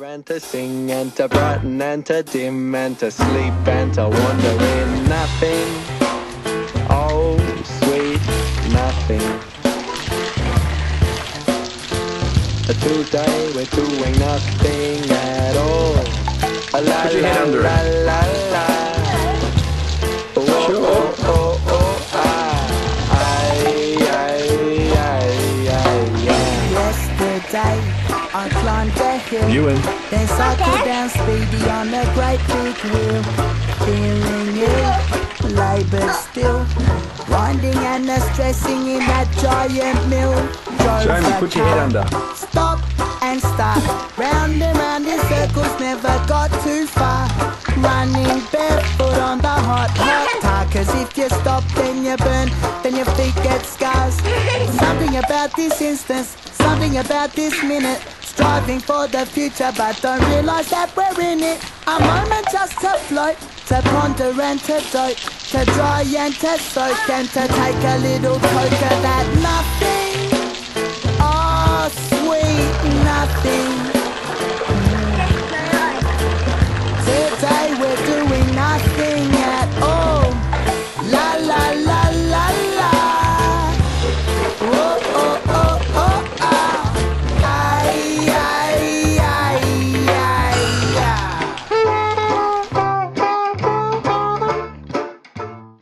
And to sing and to brighten and to dim and to sleep and to wander in nothing. Oh, sweet nothing. Today we're doing nothing at all. La, Put your head under la, it. la, la. Oh, Sure. oh, oh, oh, ah. Ay, ay, ay, ay, ay. Yesterday I climbed a hill, Ewan. then cycled down speedy on a great big wheel. Feeling ill, laboured still, grinding and stressing in that giant mill. Drove Jamie, the put your head car, under. stop and start, round and round in circles, never got too far. Running barefoot on the hot tar, 'cause if you stop then you burn, then your feet get scars. Something about this instance, something about this minute, striving for the future but don't realise that we're in it. A moment just to float, to ponder and to dote, to dry and to soak and to take a little toke of that nothing. Oh, sweet nothing.